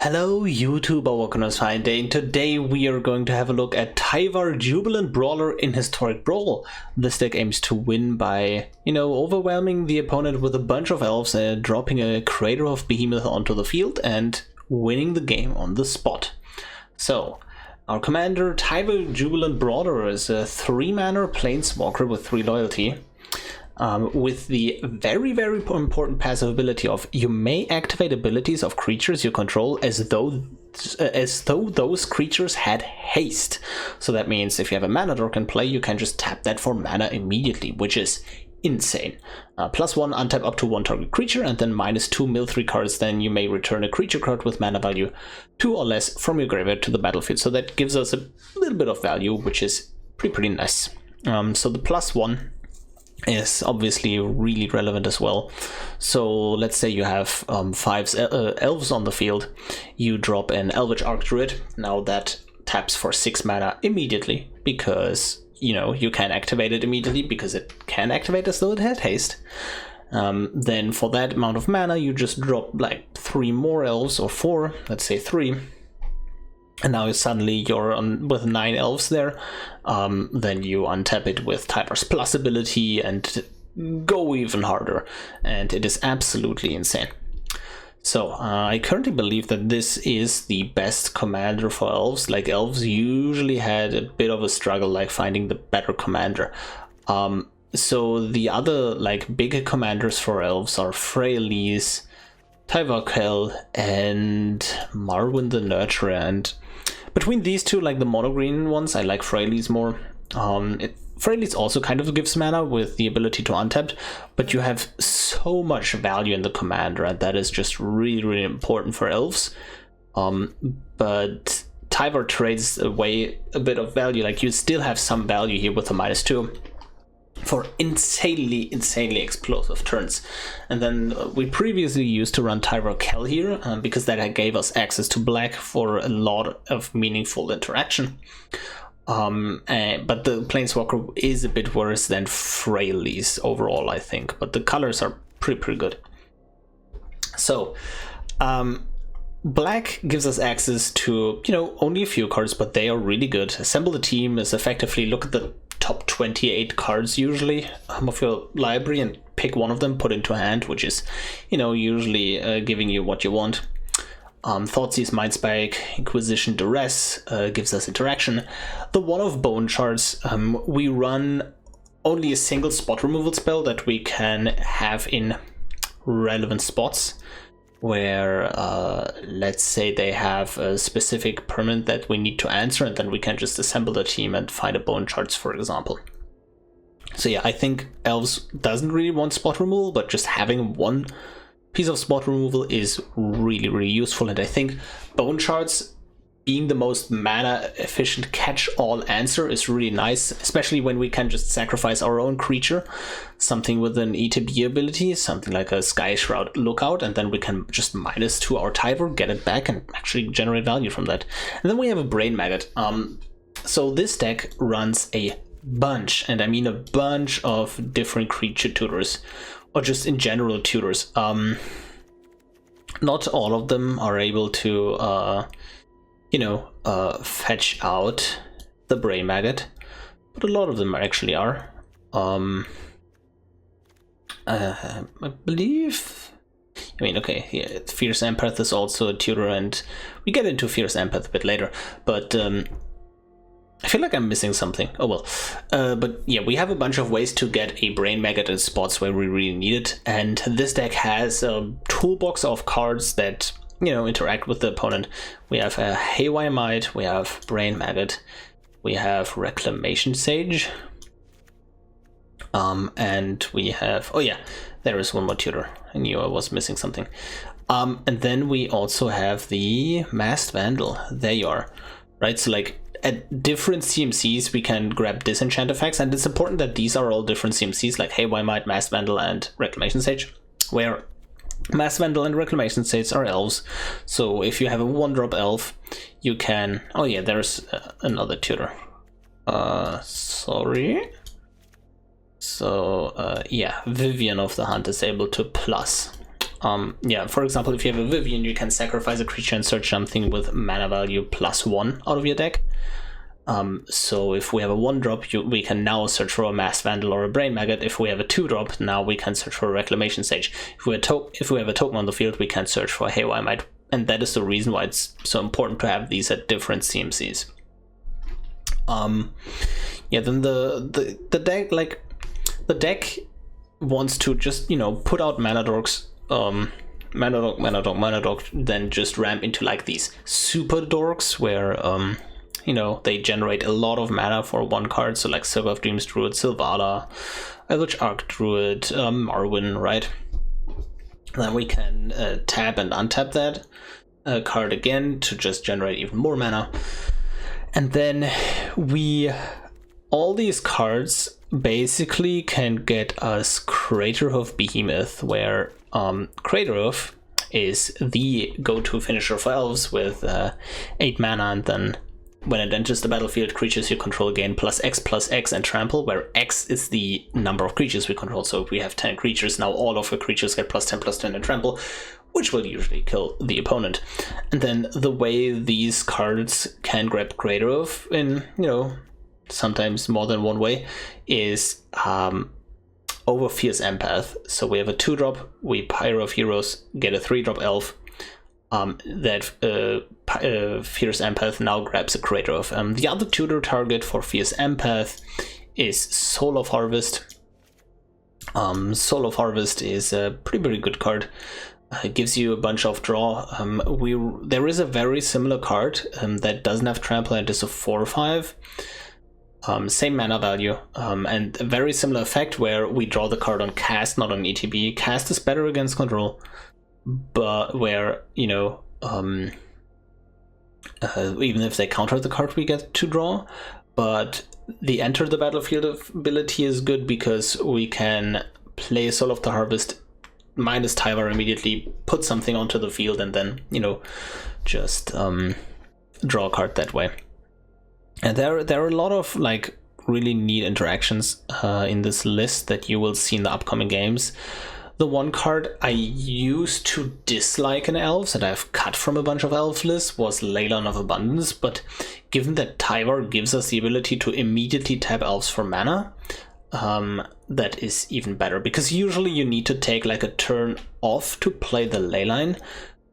Hello YouTube, welcome to MTGA Day, and today we are going to have a look at Tyvar Jubilant Brawler in Historic Brawl. This deck aims to win by, overwhelming the opponent with a bunch of elves, dropping a Crater of Behemoth onto the field and winning the game on the spot. So, our commander Tyvar Jubilant Brawler is a 3-mana Planeswalker with 3 loyalty. With the very important passive ability of you may activate abilities of creatures you control as though those creatures had haste. So that means if you have a mana dork in play, you can just tap that for mana immediately, which is insane. +1 untap up to 1 target creature, and then -2 mill 3 cards. Then you may return a creature card with mana value 2 or less from your graveyard to the battlefield. So that gives us a little bit of value, which is pretty nice. So the +1 is obviously really relevant as well. So let's say you have 5 elves on the field, you drop an Elvish Druid. Now that taps for 6 mana immediately because you can activate it immediately because it can activate as though it had haste. Then for that amount of mana you just drop like 3 more elves, or 4, let's say 3. And now suddenly you're on with 9 elves there. Then you untap it with Tyvar's Plus ability and go even harder. And it is absolutely insane. So I currently believe that this is the best commander for elves. Like, elves usually had a bit of a struggle like finding the better commander. So the other bigger commanders for elves are Freyalise, Tyvar Cowl, and Marwyn the Nurturer. And between these two, the mono-green ones, I like Freyalise more. Freyalise also kind of gives mana with the ability to untap, but you have so much value in the commander, and that is just really important for elves. But Tyvar trades away a bit of value. Like, you still have some value here with the -2. For insanely explosive turns. And then we previously used to run Tyvar Cowl here because that gave us access to black for a lot of meaningful interaction. But the Planeswalker is a bit worse than Freyalise overall, I think, but the colors are pretty good. So black gives us access to only a few cards, but they are really good. Assemble the team is effectively look at the top 28 cards usually of your library and pick one of them, put into hand, which is usually giving you what you want. Thoughtseize, Mindspike, Inquisition, Duress gives us interaction. The one of bone charts, we run only a single spot removal spell that we can have in relevant spots, where let's say they have a specific permanent that we need to answer, and then we can just assemble the team and find a bone charts, for example. So yeah, I think elves doesn't really want spot removal, but just having one piece of spot removal is really useful. And I think bone charts being the most mana efficient catch-all answer is really nice, especially when we can just sacrifice our own creature, something with an ETB ability, something like a Skyshroud Lookout, and then we can just -2 our Tyvar, get it back, and actually generate value from that. And then we have a Brain Maggot. So this deck runs a bunch, and I mean a bunch of different creature tutors, or just in general tutors. Not all of them are able to fetch out the Brain Maggot, but a lot of them actually are. I believe, okay, yeah, Fierce Empath is also a tutor, and we get into Fierce Empath a bit later, but I feel like I'm missing something. Oh well. But yeah, we have a bunch of ways to get a Brain Maggot in spots where we really need it, and this deck has a toolbox of cards that interact with the opponent. We have a Haywire Mite, we have Brain Maggot, we have Reclamation Sage, and we have, oh yeah, there is one more tutor. I knew I was missing something. And then we also have the Masked Vandal. There you are, right? So at different CMCs we can grab disenchant effects, and it's important that these are all different CMCs, like Haywire Mite, Masked Vandal, and Reclamation Sage, where Masked Vandal and Reclamation Sage are elves. So if you have a 1-drop elf, you can... Oh yeah, there's another tutor. Sorry. So yeah, Vivian of the Hunt is able to plus Yeah, for example, if you have a Vivian, you can sacrifice a creature and search something with mana value +1 out of your deck. So if we have a 1-drop, we can now search for a Mass Vandal or a Brain Maggot. If we have a 2-drop, now we can search for a Reclamation Sage. If we have a token on the field, we can search for a Haywire Mite. And that is the reason why it's so important to have these at different CMCs. Yeah, then the deck, like, the deck wants to just, you know, put out mana dorks, mana dork, then just ramp into like these super dorks where, you know, they generate a lot of mana for one card, so like Silver of Dreams Druid, Sylvana, Elvish Arc Druid, Marwyn, right? Then we can tap and untap that card again to just generate even more mana. And then all these cards basically can get us Craterhoof Behemoth, where Craterhoof is the go-to finisher for elves with 8 mana, and then when it enters the battlefield, creatures you control gain +X and trample, where X is the number of creatures we control. So if we have 10 creatures, now all of the creatures get +10 and trample, which will usually kill the opponent. And then the way these cards can grab Craterhoof in, you know, sometimes more than one way, is over Fierce Empath. So we have a 2-drop, we Pyro of Heroes, get a 3-drop elf. That Fierce Empath now grabs a Craterhoof. The other tutor target for Fierce Empath is Soul of Harvest. Soul of Harvest is a pretty good card. It gives you a bunch of draw. There is a very similar card that doesn't have trample and is a 4/5. Same mana value, and a very similar effect where we draw the card on cast, not on ETB. Cast is better against control, but where, you know, even if they counter the card, we get to draw. But the enter the battlefield ability is good because we can play Soul of the Harvest minus Tyvar immediately, put something onto the field, and then, you know, just draw a card that way. And there are a lot of like really neat interactions in this list that you will see in the upcoming games. The one card I used to dislike in Elves that I've cut from a bunch of Elf lists was Leyline of Abundance, but given that Tyvar gives us the ability to immediately tap Elves for mana, that is even better, because usually you need to take like a turn off to play the Leyline,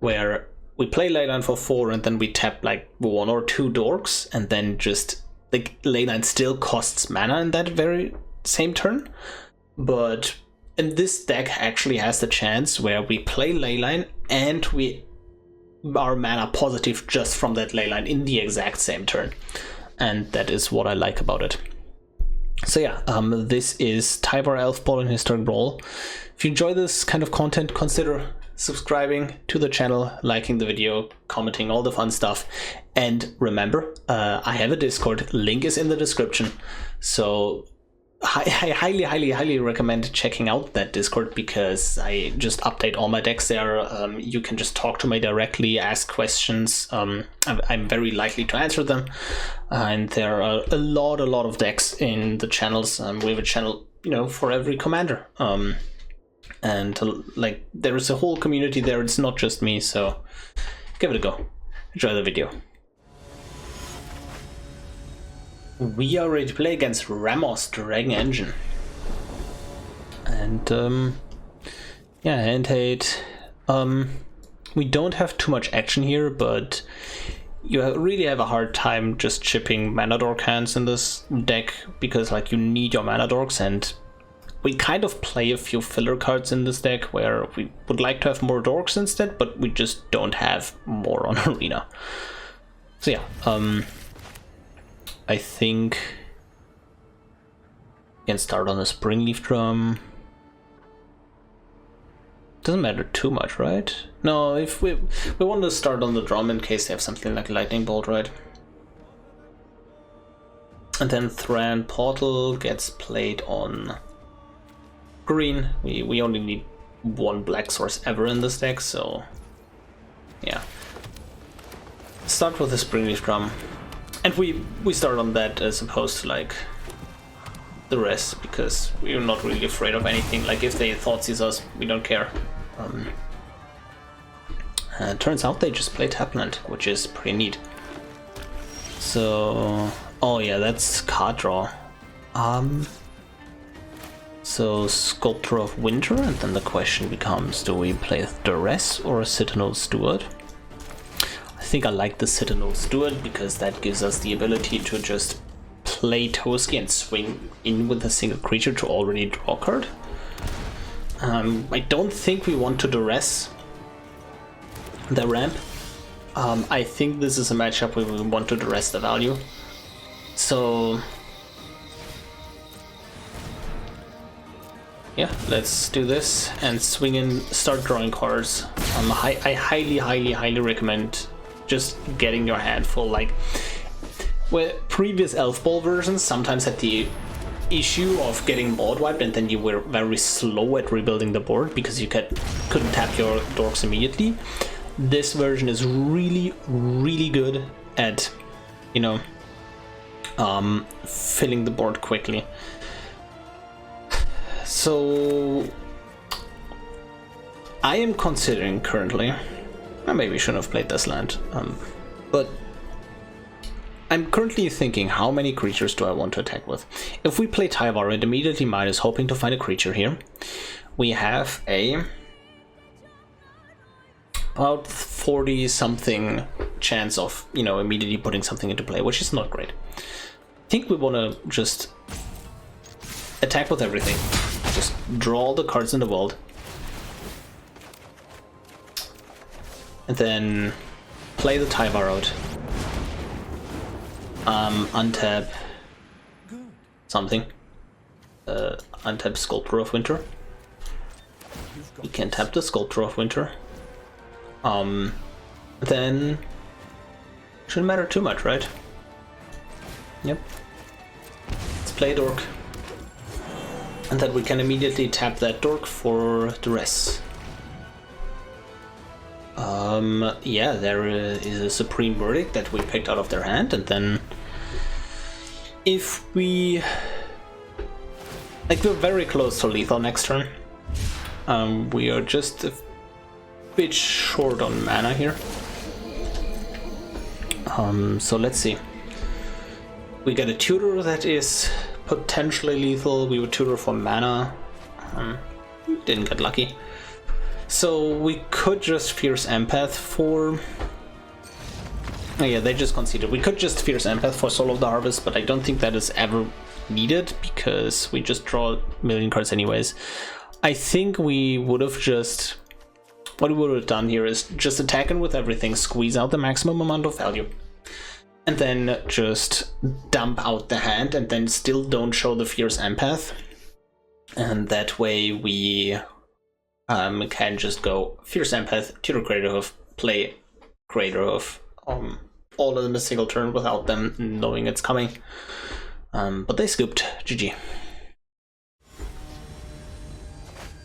where we play Leyline for 4 and then we tap like 1 or 2 dorks, and then just the Leyline still costs mana in that very same turn. But and this deck actually has the chance where we play Leyline and we are mana positive just from that Leyline in the exact same turn, and that is what I like about it. So yeah, this is Tyvar Elfball in Historic Brawl. If you enjoy this kind of content, consider subscribing to the channel, liking the video, commenting, all the fun stuff. And remember, I have a Discord, link is in the description. So I highly recommend checking out that Discord, because I just update all my decks there. You can just talk to me directly, ask questions. I'm very likely to answer them. And there are a lot of decks in the channels. We have a channel, you know, for every commander. And like there is a whole community there. It's not just me. So give it a go. Enjoy the video. We are ready to play against Ramos Dragon Engine. And yeah, hand hate. We don't have too much action here, but you really have a hard time just chipping mana dork hands in this deck, because like you need your mana dorks, and we kind of play a few filler cards in this deck where we would like to have more dorks instead, but we just don't have more on arena. So yeah, I think we can start on a Springleaf Drum. Doesn't matter too much, right? No, if we want to start on the drum in case they have something like Lightning Bolt, right? And then Thran Portal gets played on green. We only need 1 black source ever in this deck, so yeah. Start with the Springleaf Drum. And we start on that as opposed to like the rest, because we're not really afraid of anything. Like if they Thoughtseize us, we don't care. Turns out they just play Tapland, which is pretty neat. So, oh yeah, that's card draw. So Sculptor of Winter, and then the question becomes, do we play Duress or a Sentinel Steward? I think I like the Sentinel Steward because that gives us the ability to just play Toski and swing in with a single creature to already draw a card. I don't think we want to Duress the ramp. I think this is a matchup where we want to Duress the value. So yeah, let's do this and swing in, start drawing cards. I highly recommend just getting your hand full. Like, with previous Elfball versions sometimes had the issue of getting board wiped, and then you were very slow at rebuilding the board because you couldn't tap your dorks immediately. This version is really good at, you know, filling the board quickly. So I am considering currently, I maybe shouldn't have played this land, but I'm currently thinking, how many creatures do I want to attack with? If we play Tyvar and immediately minus, hoping to find a creature here, we have a about 40 something chance of, you know, immediately putting something into play, which is not great. I think we want to just attack with everything. Just draw all the cards in the world. And then play the Tyvar out. Untap something. Untap Sculptor of Winter. We can tap the Sculptor of Winter. Then shouldn't matter too much, right? Yep. Let's play Dork. And then we can immediately tap that Dork for Duress. Yeah, there is a Supreme Verdict that we picked out of their hand, and then if we... like, we're very close to lethal next turn. We are just a bit short on mana here. So let's see. We get a tutor that is potentially lethal. We would tutor for mana. Didn't get lucky. So we could just Fierce Empath for... oh yeah, they just conceded. We could just Fierce Empath for Soul of the Harvest, but I don't think that is ever needed because we just draw a million cards anyways. I think we would have just... what we would have done here is just attack in with everything, squeeze out the maximum amount of value, and then just dump out the hand, and then still don't show the Fierce Empath. And that way we can just go Fierce Empath, tutor Creator Hoof, play Creator Hoof, all of them a single turn without them knowing it's coming. But they scooped. GG.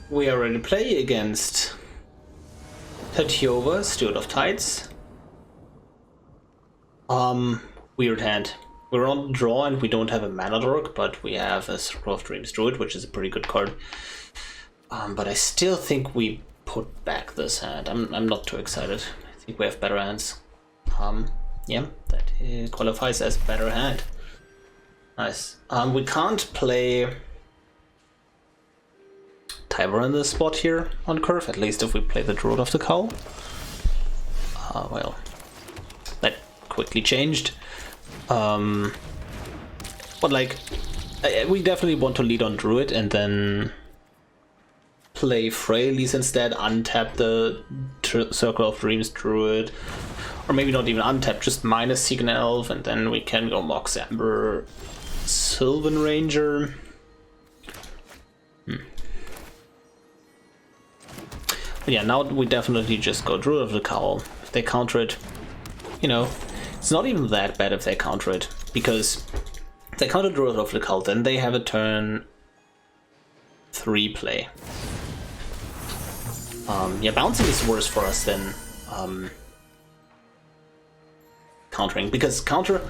We are ready to play against Tatiova, Steward of Tides. Weird hand. We're on the draw and we don't have a mana dork, but we have a Circle of Dreams Druid, which is a pretty good card. But I still think we put back this hand. I'm not too excited. I think we have better hands. Yeah, that qualifies as better hand. Nice. We can't play Tyvar in this spot here on curve, at least if we play the Druid of the Cowl. Well, that quickly changed. But like, we definitely want to lead on Druid and then play Frailes instead, untap the Circle of Dreams Druid, or maybe not even untap, just minus Seek an Elf, and then we can go Mox Amber, Sylvan Ranger. But yeah, now we definitely just go Druid of the Cowl. If they counter it, you know, it's not even that bad if they counter it, because if they counter Druid of the Cowl, then they have a turn 3 play. Yeah, bouncing is worse for us than countering, because counter,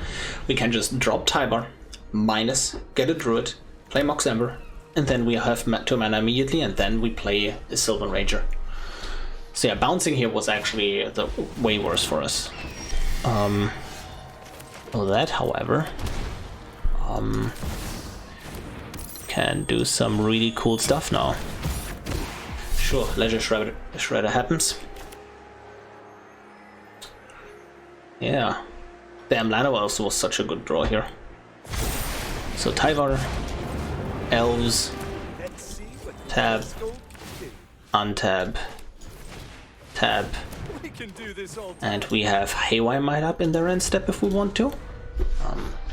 we can just drop Tyvar, minus, get a Druid, play Mox Amber, and then we have 2 mana immediately, and then we play a Sylvan Ranger. So yeah, bouncing here was actually the way worse for us. That, however, can do some really cool stuff now. Sure, Leisure Shredder happens. Yeah. Damn, Llanowar Elves was such a good draw here. So Tyvar, Elves, tab, untab, tab, and we have Haywire Mite up in their end step if we want to.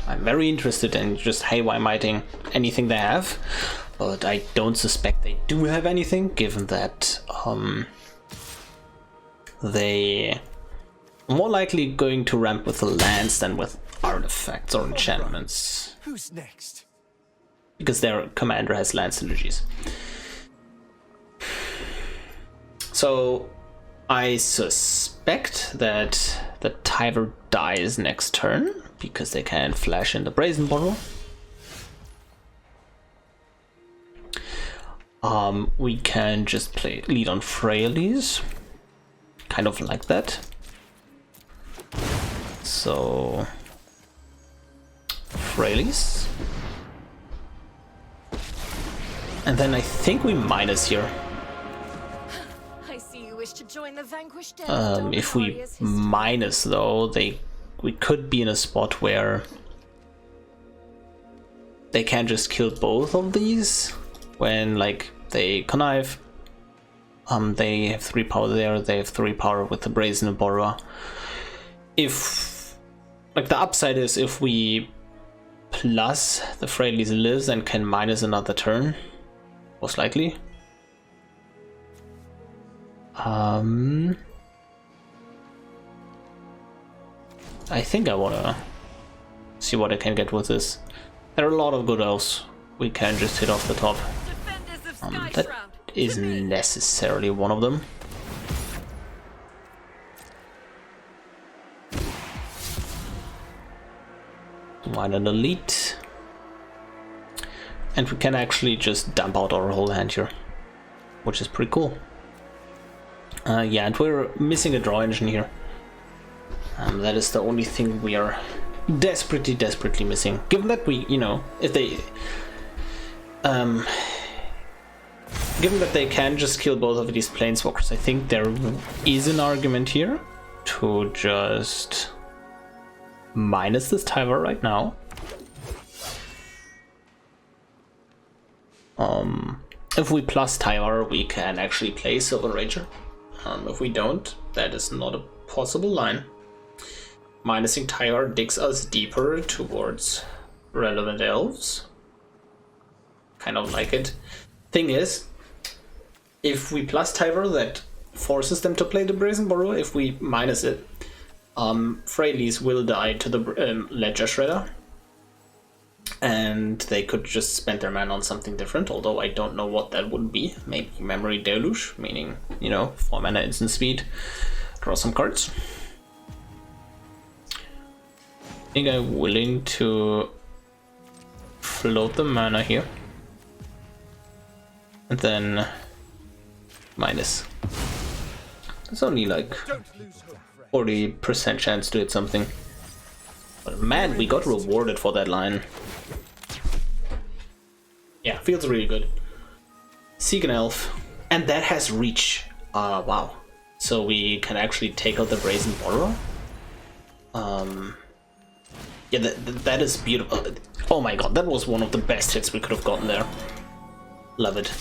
I'm very interested in just Haywire Miting anything they have, but I don't suspect they do have anything, given that they are more likely going to ramp with the lands than with artifacts or enchantments. Who's next? Because their commander has land synergies. So I suspect that the Tyvar dies next turn, because they can flash in the Brazen Borrow. We can just play lead on Frailies, kind of like that. So Frailies, and then I think we minus here. I see you wish to join the vanquished. If we minus though, we could be in a spot where they can just kill both of these when like they connive. They have 3 power there, they have 3 power with the Brazen Borrower. If like the upside is if we plus the Frailies lives and can minus another turn, most likely. I think I wanna see what I can get with this. There are a lot of good elves we can just hit off the top. That isn't necessarily one of them. Dwynen Elite. And we can actually just dump out our whole hand here, which is pretty cool. Yeah, and we're missing a draw engine here. That is the only thing we are desperately missing. Given that we, you know, if they... given that they can just kill both of these planeswalkers, I think there is an argument here to just minus this Tyvar right now. If we plus Tyvar, we can actually play Sylvan Ranger. If we don't, that is not a possible line. Minusing Tyvar digs us deeper towards relevant elves. Kind of like it. Thing is, if we plus Tyvar, that forces them to play the Brazen Borrow. If we minus it, Frailies will die to the Ledger Shredder. And they could just spend their mana on something different, although I don't know what that would be. Maybe Memory Deluge, meaning, you know, 4 mana instant speed, draw some cards. I think I'm willing to float the mana here. And then minus. It's only like 40% chance to hit something. But man, we got rewarded for that line. Yeah, feels really good. Seek an elf. And that has reach. Wow. So we can actually take out the Brazen Borrower. Yeah, that is beautiful. Oh my god, that was one of the best hits we could have gotten there. Love it.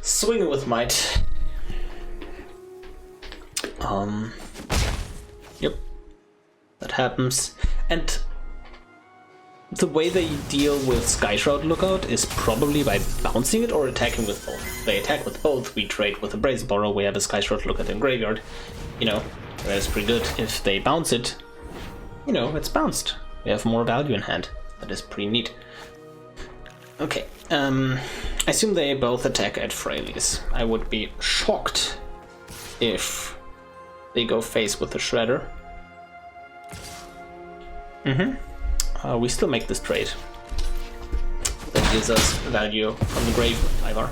Swinging with Might. Yep. That happens. And the way they deal with Skyshroud Lookout is probably by bouncing it or attacking with both. If they attack with both, we trade with a Brazen Borrow, we have a Skyshroud Lookout in graveyard. You know, that's pretty good. If they bounce it, you know, it's bounced. We have more value in hand. That is pretty neat. Okay, I assume they both attack at Frailies. I would be shocked if they go face with the Shredder. We still make this trade. That gives us value from the grave, Tyvar.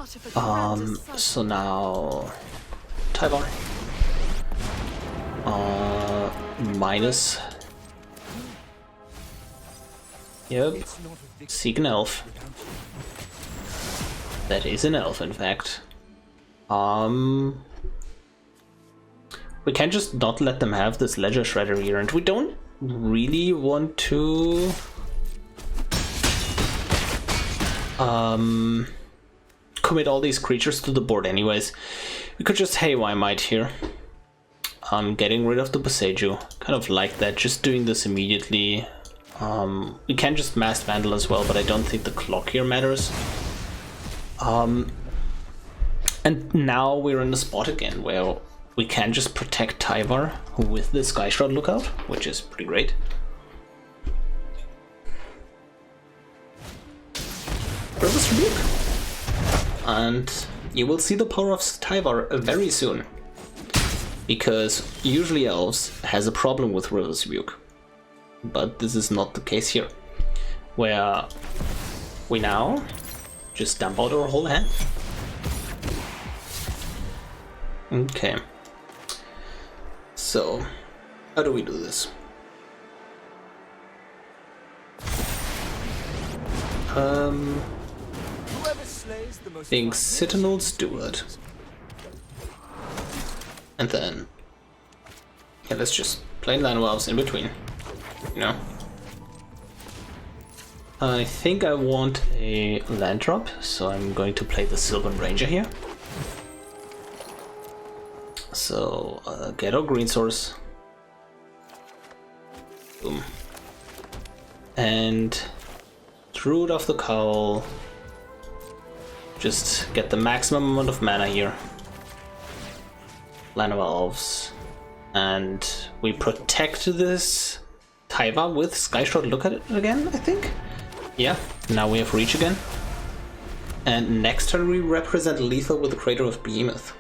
smarter for the grander sun. So now Tyvar. Minus. Yep. Seek an elf. That is an elf, in fact. We can just not let them have this Ledger Shredder here, and we don't really want to commit all these creatures to the board anyways. We could just Haywire Mite here. Getting rid of the Boseiju. Kind of like that, just doing this immediately. We can just Masked Vandal as well, but I don't think the clock here matters. And now we're in the spot again where we can just protect Tyvar with the Skyshroud Lookout, which is pretty great. Purpose Rebuke. And you will see the power of Tyvar very soon. Because usually Elves has a problem with River's Rebuke. But this is not the case here. Where we now just dump out our whole hand. Okay. So, how do we do this? Think Sentinels do it. And then, yeah, let's just play Llanowar Elves in between, you know. I think I want a land drop, so I'm going to play the Sylvan Ranger here. So, get our green source. Boom. And Druid of the Cowl. Just get the maximum amount of mana here. Llanowar Elves. And we protect this Tyvar with Skyshroud Lookout again, I think? Yeah, now we have reach again. And next turn we represent lethal with the Crater of Behemoth.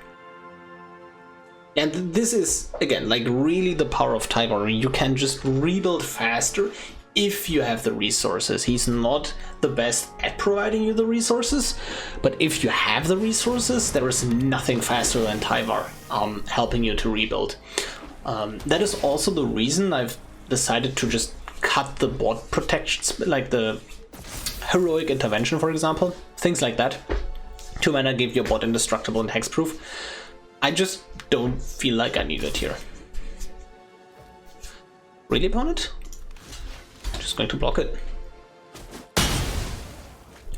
And this is, again, like really the power of Tyvar. You can just rebuild faster if you have the resources. He's not the best at providing you the resources, but if you have the resources, there is nothing faster than Tyvar helping you to rebuild. That is also the reason I've decided to just cut the bot protections, like the Heroic Intervention, for example. Things like that. 2 mana give your bot indestructible and hexproof. I just don't feel like I need it here. Really, opponent? Just going to block it.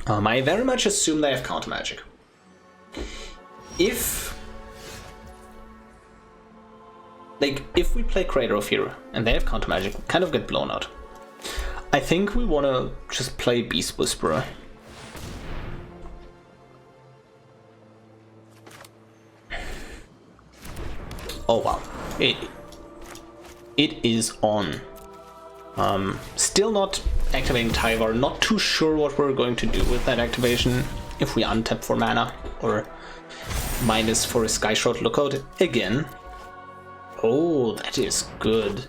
I very much assume they have counter magic. If we play Crater of here and they have counter magic, we kind of get blown out. I think we want to just play Beast Whisperer. Oh wow, it is on. Still not activating Tyvar, not too sure what we're going to do with that activation. If we untap for mana or minus for a Skyshroud Lookout again. Oh, that is good.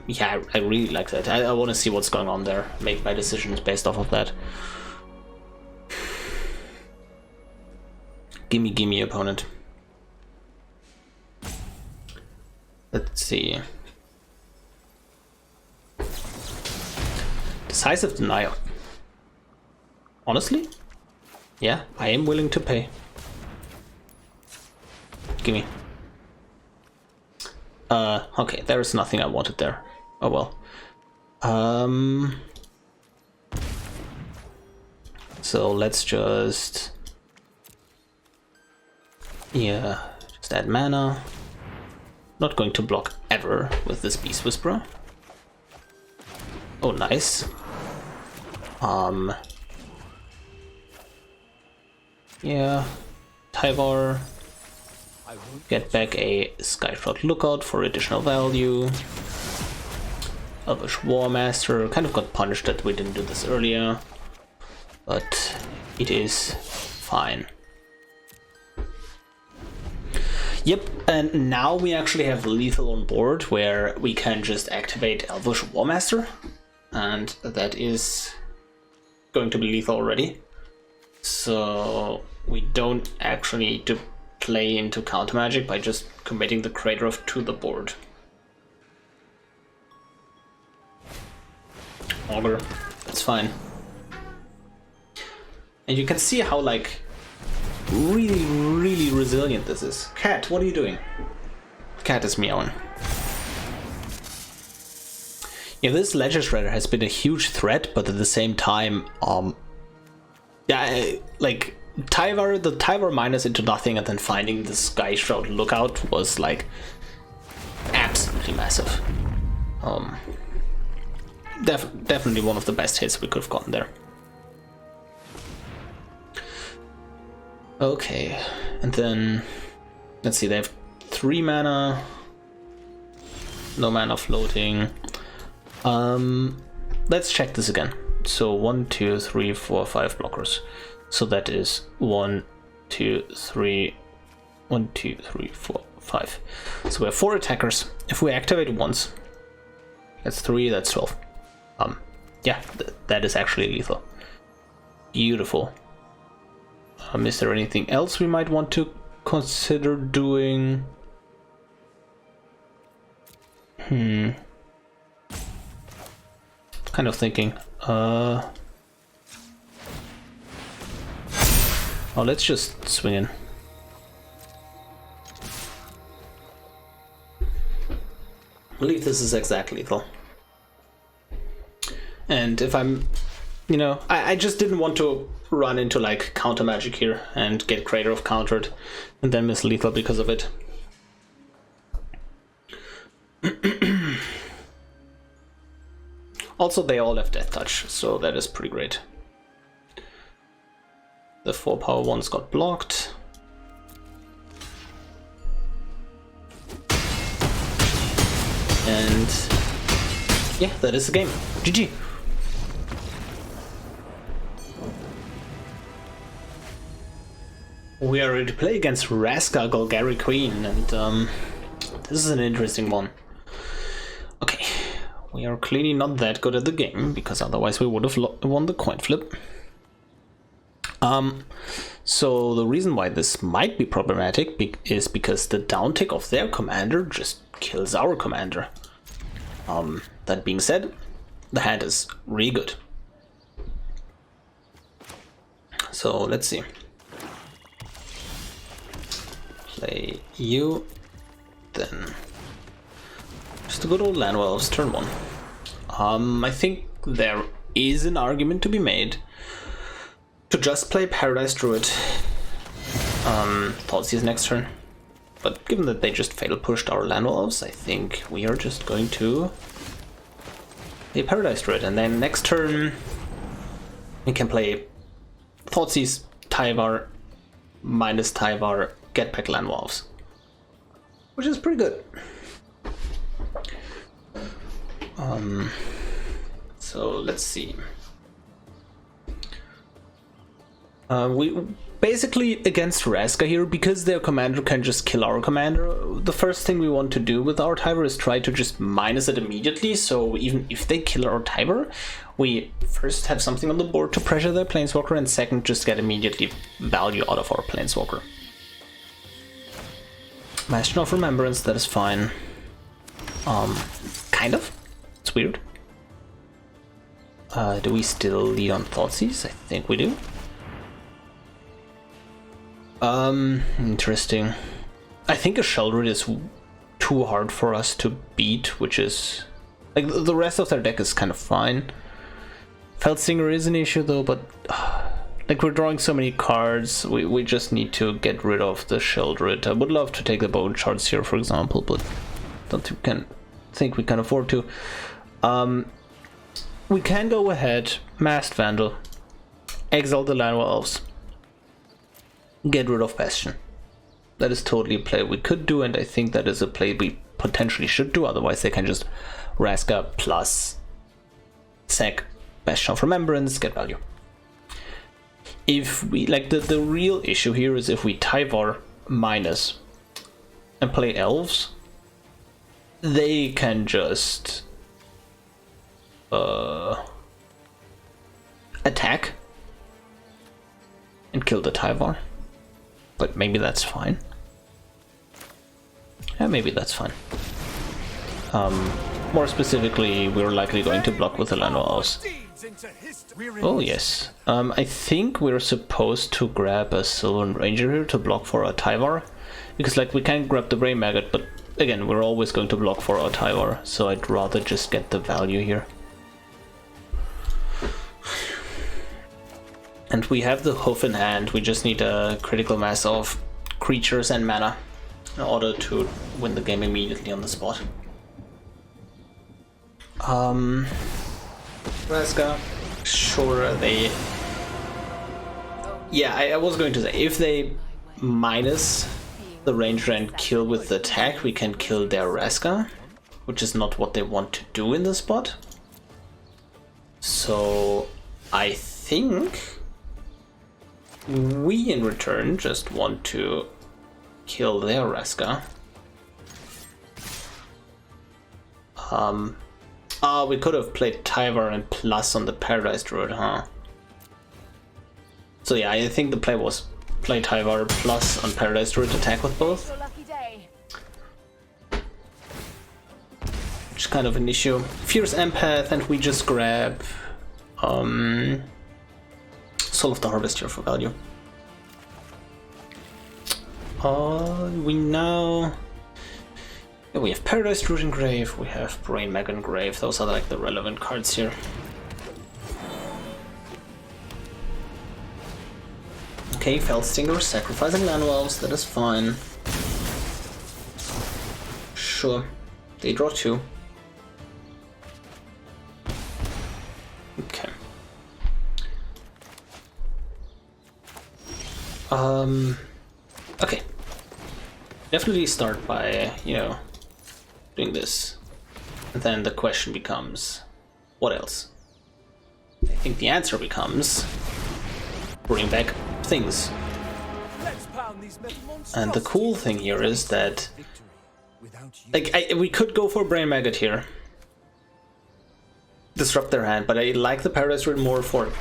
Yeah, I really like that. I want to see what's going on there, make my decisions based off of that. Gimme, opponent. Let's see. Decisive Denial. Honestly? Yeah, I am willing to pay. Gimme. Okay, there is nothing I wanted there. Oh well. So let's just... yeah, just add mana. Not going to block ever with this Beast Whisperer. Oh, nice. Yeah, Tyvar. Get back a Skyshroud Lookout for additional value. Elvish Warmaster. Kind of got punished that we didn't do this earlier, but it is fine. Yep, and now we actually have lethal on board where we can just activate Elvish Warmaster, and that is going to be lethal already. So we don't actually need to play into counter magic by just committing the Crater to the board. Augur, that's fine. And you can see how like really resilient this is. Cat, what are you doing? Cat is meowing. Yeah, this Ledger Shredder has been a huge threat, but at the same time, yeah, like Tyvar, the Tyvar minus into nothing and then finding the Skyshroud Lookout was like absolutely massive. Definitely one of the best hits we could have gotten there. Okay, and then let's see, they have 3 mana, no mana floating. Let's check this again. So 1, 2, 3, 4, 5 blockers. So that is 1, 2, 3, 1, 2, 3, 4, 5. So we have 4 attackers. If we activate once, that's 3, that's 12. Yeah, that is actually lethal. Beautiful. Is there anything else we might want to consider doing? Kind of thinking. Oh, let's just swing in. I believe this is exactly lethal. And if I'm, you know, I just didn't want to run into like counter magic here and get Crater of countered and then miss lethal because of it. Also, they all have Death Touch, so that is pretty great. The 4 power ones got blocked. And yeah, that is the game. GG. We are ready to play against Raska Golgari Queen, and this is an interesting one. Okay, we are clearly not that good at the game, because otherwise we would have won the coin flip. So the reason why this might be problematic is because the downtick of their commander just kills our commander. That being said, the hand is really good. So let's see. Play you, then just a good old Llanowar Elves turn 1. I think there is an argument to be made to just play Paradise Druid, Thoughtseize next turn. But given that they just fail pushed our Llanowar Elves, I think we are just going to play Paradise Druid, and then next turn we can play Thoughtseize, Tyvar, minus Tyvar, get back Llanowar Elves, which is pretty good. So let's see. We basically against Raska here, because their commander can just kill our commander, the first thing we want to do with our Tyvar is try to just minus it immediately, so even if they kill our Tyvar, we first have something on the board to pressure their Planeswalker, and second, just get immediately value out of our Planeswalker. Bastion of Remembrance, that is fine. Kind of. It's weird. Do we still lead on Thoughtseize? I think we do. Interesting. I think a Sheldred is too hard for us to beat, which is... like, the rest of their deck is kind of fine. Felsinger is an issue though, but... like, we're drawing so many cards, we just need to get rid of the Sheldred. I would love to take the Bone Shards here, for example, but don't think we can afford to. We can go ahead, Masked Vandal, exile the Llanowar Elves, get rid of Bastion. That is totally a play we could do, and I think that is a play we potentially should do, otherwise they can just Raska plus sack Bastion of Remembrance, get value. If we, like, the real issue here is if we Tyvar minus and play Elves, they can just attack and kill the Tyvar. But maybe that's fine. Yeah, maybe that's fine. More specifically, we're likely going to block with the Llanowar Elves. Oh yes. I think we're supposed to grab a Sylvan Ranger here to block for our Tyvar. Because like we can grab the Brain Maggot, but again, we're always going to block for our Tyvar, so I'd rather just get the value here. And we have the hoof in hand, we just need a critical mass of creatures and mana in order to win the game immediately on the spot. Raska, sure, they... Yeah, I was going to say, if they minus the Ranger and kill with the attack, we can kill their Raska, which is not what they want to do in the spot. So, I think we in return just want to kill their Raska. We could have played Tyvar and plus on the Paradise Druid, huh? So yeah, I think the play was play Tyvar plus on Paradise Druid, attack with both. Which is kind of an issue. Fierce Empath, and we just grab Soul of the Harvest here for value. We now... Yeah, we have Paradise Druid in grave, we have Brain Maggot in grave, those are like the relevant cards here. Okay, Felstinger, sacrificing Llanowar Elves, that is fine. Sure, they draw 2. Okay. Okay. Definitely start by, you know, doing this. And then the question becomes, what else? I think the answer becomes, bring back things. And the cool thing here is that, like, we could go for Brain Maggot here. Disrupt their hand, but I like the Paradise Druid more for...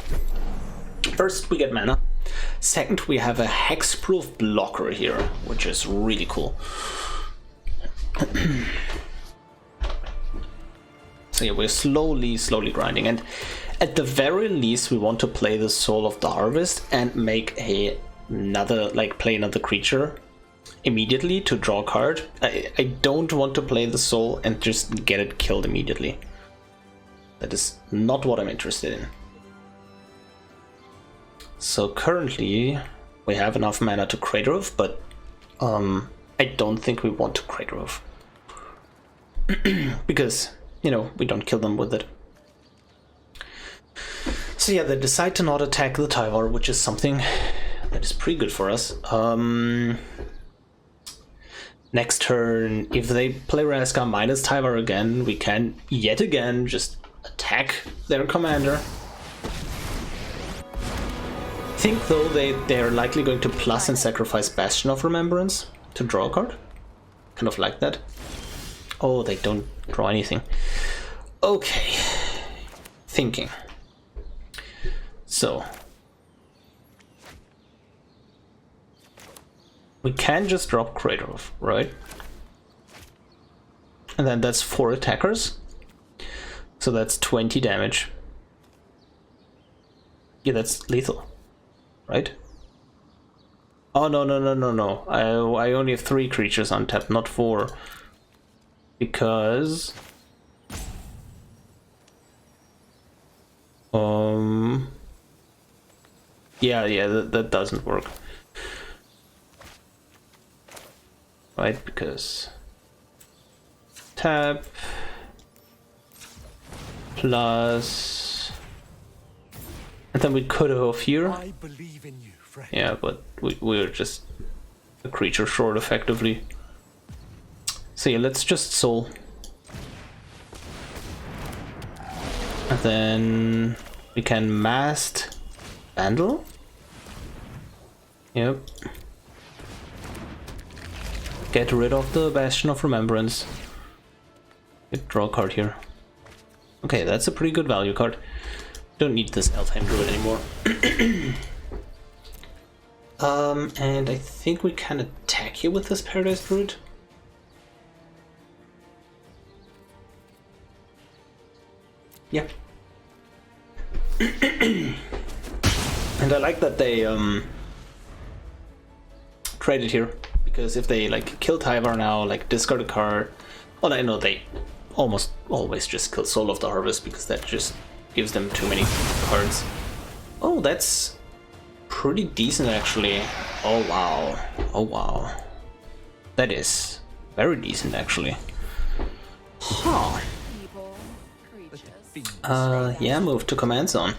First, we get mana. Second, we have a hexproof blocker here, which is really cool. So yeah, we're slowly grinding, and at the very least we want to play the Soul of the Harvest and make another, like, play another creature immediately to draw a card. I don't want to play the Soul and just get it killed immediately. That is not what I'm interested in. So currently we have enough mana to Crater Roof, but I don't think we want to Crater Roof. Because, you know, we don't kill them with it. So yeah, they decide to not attack the Tyvar, which is something that is pretty good for us. Next turn, if they play Raska minus Tyvar again, we can yet again just attack their commander. I think though they're likely going to plus and sacrifice Bastion of Remembrance to draw a card. Kind of like that. Oh, they don't draw anything. Okay. Thinking. So. We can just drop Crater Roof, right? And then that's 4 attackers. So that's 20 damage. Yeah, that's lethal. Right? Oh, no. I only have 3 creatures untapped, not 4. Because... Yeah, that doesn't work. Right, because... Tap... Plus... And then we could have here. I believe in you, friend. Yeah, but we're just a creature short, effectively. So yeah, let's just soul. And then we can mast Vandal. Yep. Get rid of the Bastion of Remembrance. Draw a card here. Okay, that's a pretty good value card. Don't need this Elfhame Druid anymore. And I think we can attack here with this Paradise Druid. Yeah. And I like that they traded here, because if they like kill Tyvar now, like discard a card, well, I know they almost always just kill Soul of the Harvest because that just gives them too many cards. Oh, that's pretty decent actually. Oh wow. Oh wow. That is very decent actually. Huh. Yeah, move to command zone.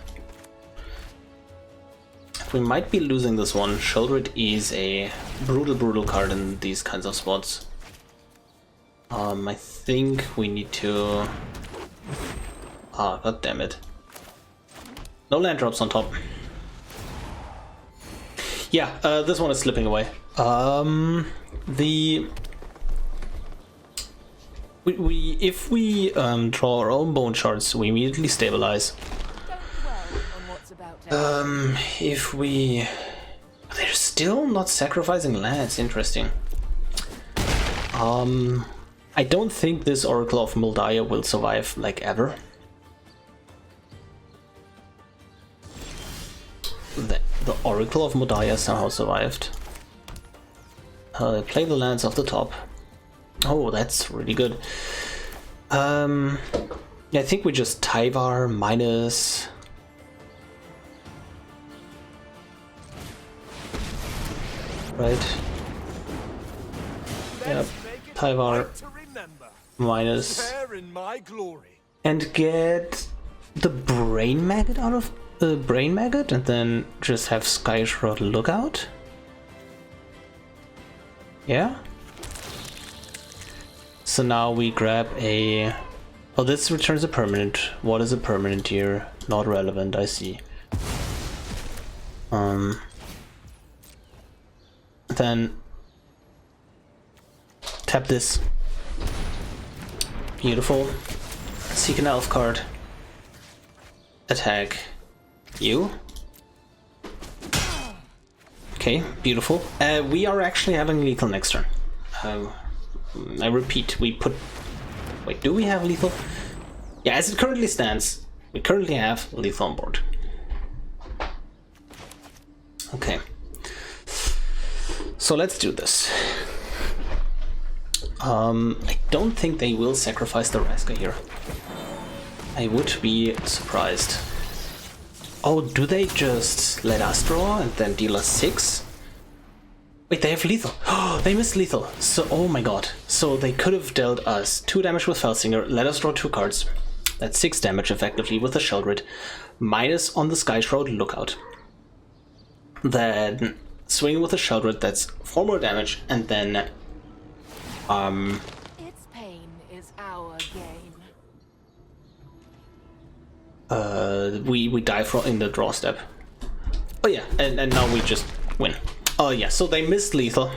We might be losing this one. Sheldred is a brutal card in these kinds of spots. I think we need to... Ah, god damn it. No land drops on top. Yeah, this one is slipping away. If we draw our own bone shards, we immediately stabilize. If we... They're still not sacrificing lands, interesting. I don't think this Oracle of Moldiah will survive, like, ever. The Oracle of Moldiah somehow survived. Play the lands off the top. Oh, that's really good. Yeah, I think we just Tyvar minus... Right. Yep. Tyvar minus. And get the Brain Maggot out of the Brain Maggot, and then just have Skyshroud Lookout. Yeah. So now we grab a... Oh, this returns a permanent. What is a permanent here? Not relevant, I see. Then tap this. Beautiful. Seek an elf card. Attack you. Okay, beautiful. We are actually having lethal next turn. I repeat, we put... Wait, do we have lethal? Yeah, as it currently stands, we currently have lethal on board. Okay. So let's do this. I don't think they will sacrifice the Raska here. I would be surprised. Oh, do they just let us draw and then deal us 6? Wait, they have lethal. Oh, they missed lethal. So, oh my god. So they could have dealt us 2 damage with Felsinger, let us draw 2 cards. That's 6 damage effectively with the Sheldred. Minus on the Skyshroud Lookout. Then swing with the Sheldred, that's 4 more damage, and then its pain is our gain. We die in the draw step. Oh yeah, and now we just win. Oh yeah, so they missed lethal.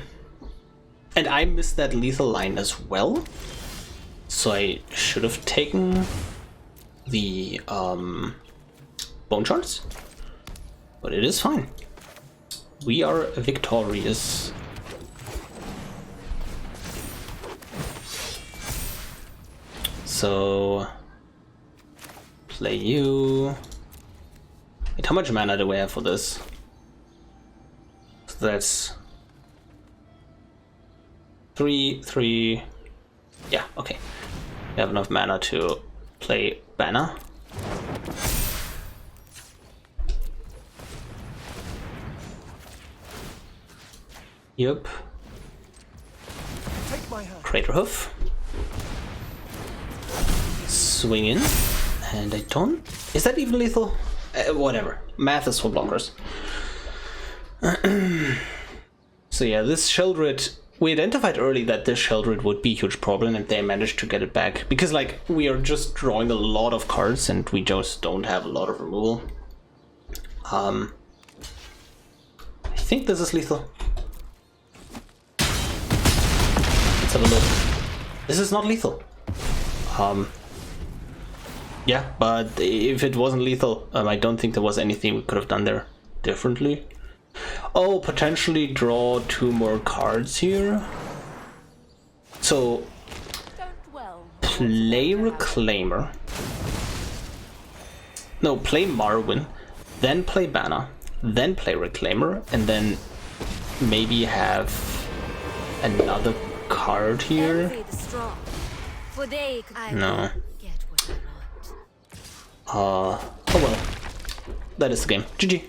And I missed that lethal line as well. So I should have taken the bone shards. But it is fine. We are victorious. So play you. Wait, how much mana do we have for this? So that's 3. Yeah, okay. We have enough mana to play Banner. Yep. Crater Hoof. Swing in. And I don't... Is that even lethal? Whatever. Math is for blockers. So yeah, this Sheldred... We identified early that this Sheldred would be a huge problem, and they managed to get it back. Because, like, we are just drawing a lot of cards, and we just don't have a lot of removal. I think this is lethal. Let's have a look. This is not lethal. Yeah, but if it wasn't lethal, I don't think there was anything we could have done there differently. Oh, potentially draw 2 more cards here. So, play Reclaimer. No, play Marwyn, then play Banner, then play Reclaimer, and then maybe have another card here. No. Oh well. That is the game. GG.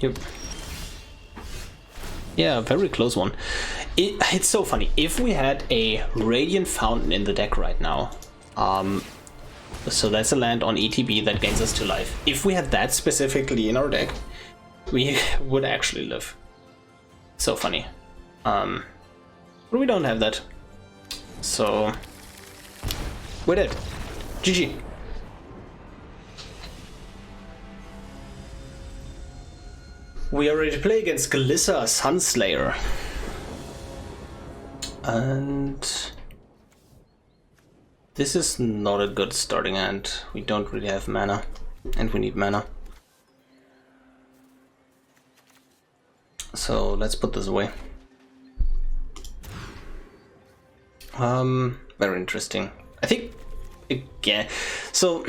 Yep. Yeah, very close one. It's so funny. If we had a Radiant Fountain in the deck right now, so that's a land on ETB that gains us 2 life. If we had that specifically in our deck, we would actually live. So funny. But we don't have that. So we're dead. GG. We are ready to play against Glissa Sunslayer. And this is not a good starting hand. We don't really have mana, and we need mana. So let's put this away. Very interesting. I think, again, so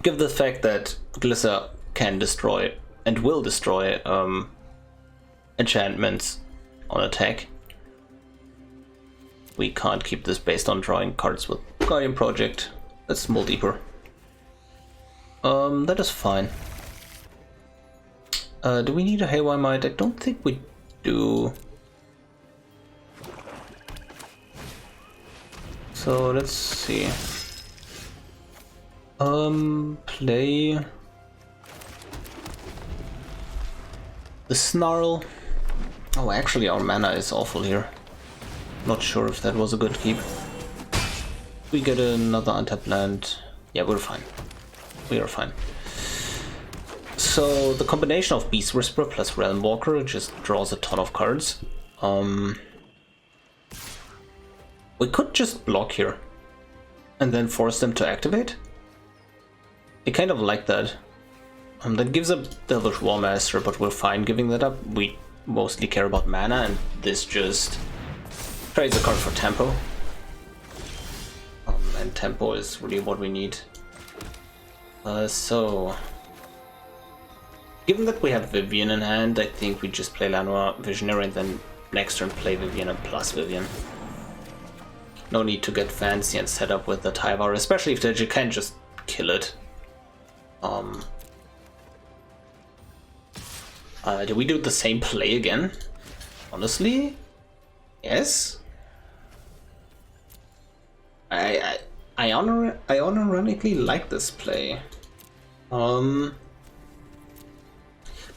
given the fact that Glissa can destroy and will destroy enchantments on attack, we can't keep this based on drawing cards with Guardian Project. Let's mull deeper. That is fine. Do we need a Haywire Mite? I don't think we do. So let's see. Play the Snarl. Oh, actually our mana is awful here. Not sure if that was a good keep. We get another untapped land. Yeah, we're fine. We are fine. So the combination of Beast Whisperer plus Realm Walker just draws a ton of cards. We could just block here and then force them to activate. I kind of like that. That gives up the Elvish Warmaster, but we're fine giving that up. We mostly care about mana, and this just trades a card for tempo. And tempo is really what we need. So given that we have Vivian in hand, I think we just play Llanowar Visionary and then next turn play Vivian and plus Vivian. No need to get fancy and set up with the Tyvar, especially if you can just kill it. Do we do the same play again? Honestly, yes. I ironically like this play. But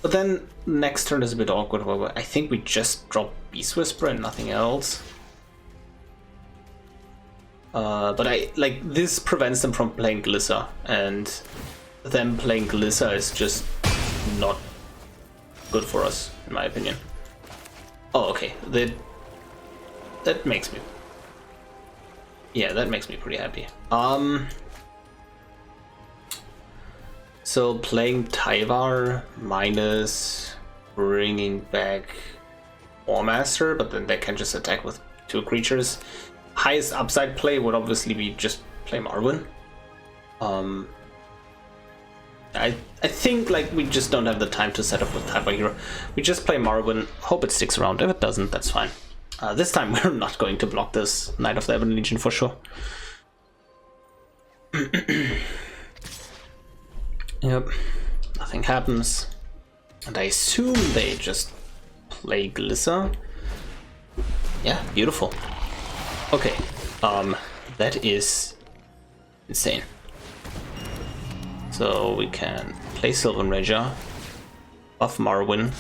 then next turn is a bit awkward. Where I think we just drop Beast Whisperer and nothing else. But this prevents them from playing Glissa, and them playing Glissa is just not good for us, in my opinion. Oh, okay. That makes me. Yeah, that makes me pretty happy. So playing Tyvar minus bringing back Warmaster, but then they can just attack with 2 creatures. Highest upside play would obviously be just play Marwyn. I think we just don't have the time to set up with Tyvar here. We just play Marwyn, hope it sticks around. If it doesn't, that's fine. This time we're not going to block this Knight of the Ebon Legion for sure. Yep, nothing happens. And I assume they just play Glissa. Yeah, beautiful. Okay, that is insane. So we can play Sylvan Ranger, buff Marwyn,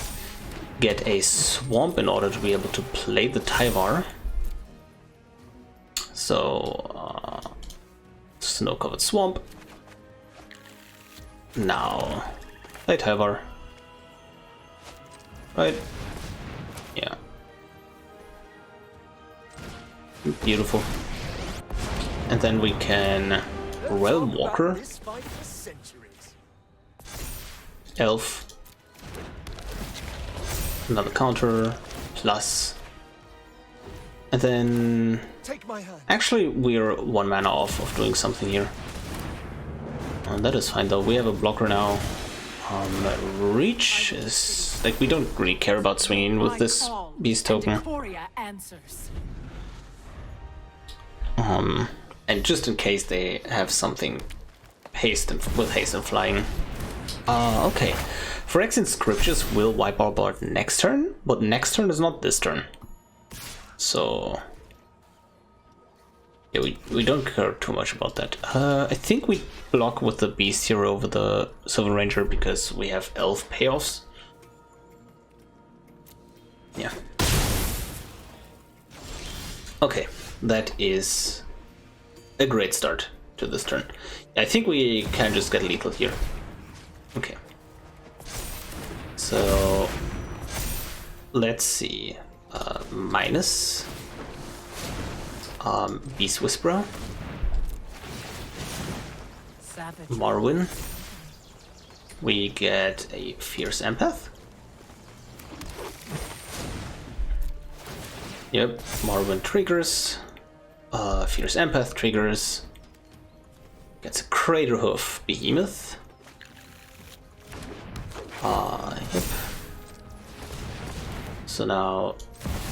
get a Swamp in order to be able to play the Tyvar. So, Snow-Covered Swamp. Now, play Tyvar. Right? Yeah. Beautiful. And then we can Realm Walker. Elf. Another counter, plus. And then... Take my hand. Actually, we're 1 mana off of doing something here. That is fine though, we have a blocker now. Reach is... like, we don't really care about swinging with this beast token. And just in case they have something with haste and flying. Okay. Phyrexian Scriptures will wipe our board next turn, but next turn is not this turn. So... yeah, we don't care too much about that. I think we block with the beast here over the Sylvan Ranger because we have elf payoffs. Yeah. Okay, that is a great start to this turn. I think we can just get lethal here. Okay. So let's see. Minus Beast Whisperer, Marwyn. We get a Fierce Empath. Yep, Marwyn triggers. Fierce Empath triggers. Gets a Craterhoof Behemoth. Yep. So now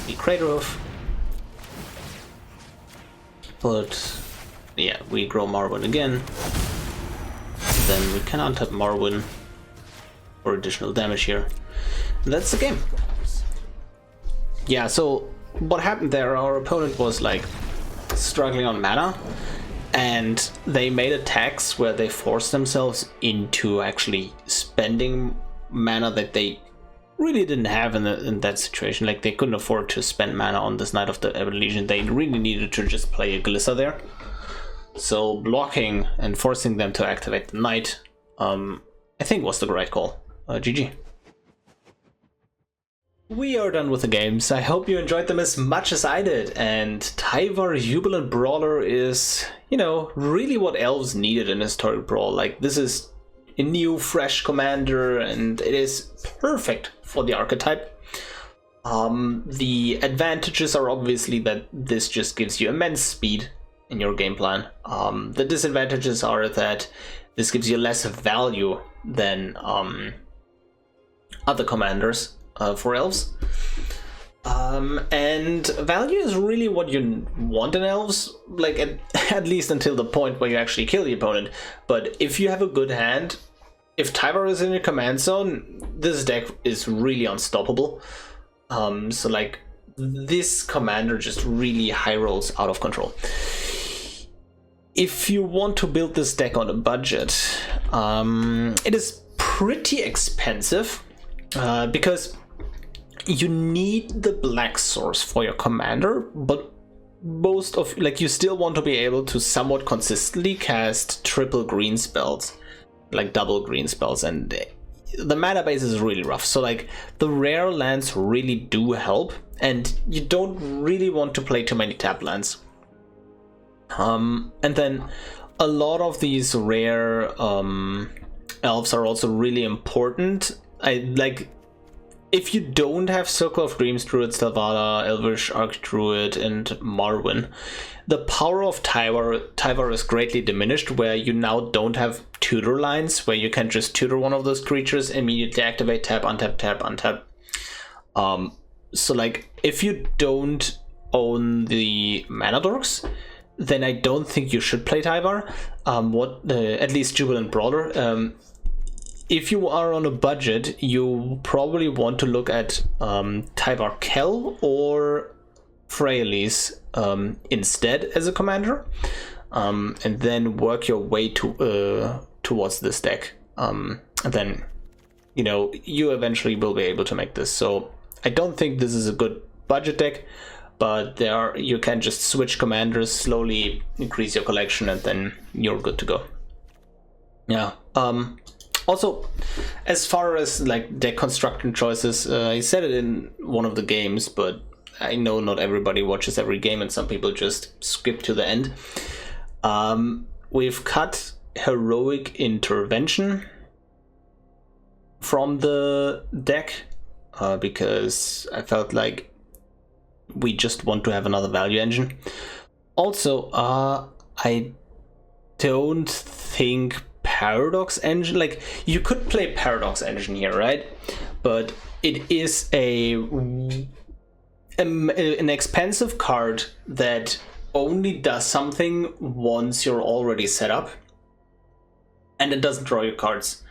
the Craterhoof. But yeah, we grow Marwyn again. Then we can untap Marwyn for additional damage here. And that's the game. Yeah, so what happened there, our opponent was like struggling on mana, and they made attacks where they forced themselves into actually spending mana that they really didn't have in that situation. Like, they couldn't afford to spend mana on this Knight of the Ebon Legion. They really needed to just play a Glissa there. So blocking and forcing them to activate the Knight, I think was the right call. GG. We are done with the games. I hope you enjoyed them as much as I did. And Tyvar Jubilant Brawler is, you know, really what Elves needed in Historic Brawl. Like, this is a new, fresh commander, and it is perfect for the archetype. The advantages are obviously that this just gives you immense speed in your game plan. The disadvantages are that this gives you less value than other commanders for elves. And value is really what you want in elves, like at least until the point where you actually kill the opponent. But if you have a good hand, if Tyvar is in your command zone, this deck is really unstoppable. So like, this commander just really high rolls out of control. If you want to build this deck on a budget, it is pretty expensive because you need the black source for your commander, but most of, like, you still want to be able to somewhat consistently cast triple green spells, like double green spells, and the mana base is really rough. So like, the rare lands really do help, and you don't really want to play too many tap lands. And then a lot of these rare elves are also really important. If you don't have Circle of Dreams Druid, Stelvala, Elvish Archdruid, and Marwyn, the power of Tyvar is greatly diminished, where you now don't have tutor lines, where you can just tutor one of those creatures, immediately activate, tap, untap, tap, untap. So like, if you don't own the Mana Dorks, then I don't think you should play Tyvar. At least Jubilant Brawler. If you are on a budget, you probably want to look at Tyvar Kell or Freyalise instead as a commander, and then work your way towards this deck. And then, you know, you eventually will be able to make this. So I don't think this is a good budget deck, but you can just switch commanders, slowly increase your collection, and then you're good to go. Yeah. Also, as far as like deck construction choices, I said it in one of the games, but I know not everybody watches every game, and some people just skip to the end. We've cut Heroic Intervention from the deck because I felt like we just want to have another value engine. Also, I don't think Paradox Engine, like, you could play Paradox Engine here, right? But it is an expensive card that only does something once you're already set up, and it doesn't draw your cards.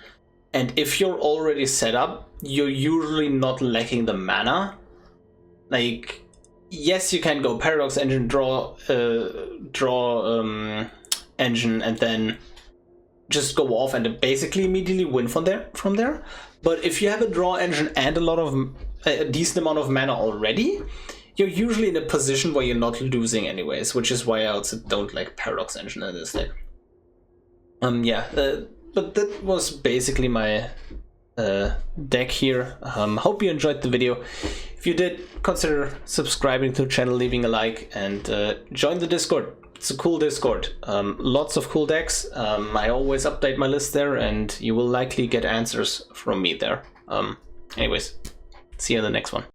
And if you're already set up, you're usually not lacking the mana. Like, yes, you can go Paradox Engine, draw engine, and then just go off and basically immediately win from there. But if you have a draw engine and a decent amount of mana already, you're usually in a position where you're not losing anyways, which is why I also don't like Paradox Engine in this deck. But that was basically my deck here. Hope you enjoyed the video. If you did, consider subscribing to the channel, leaving a like, and join the Discord. It's a cool Discord. Lots of cool decks. I always update my list there, and you will likely get answers from me there. Anyways, see you in the next one.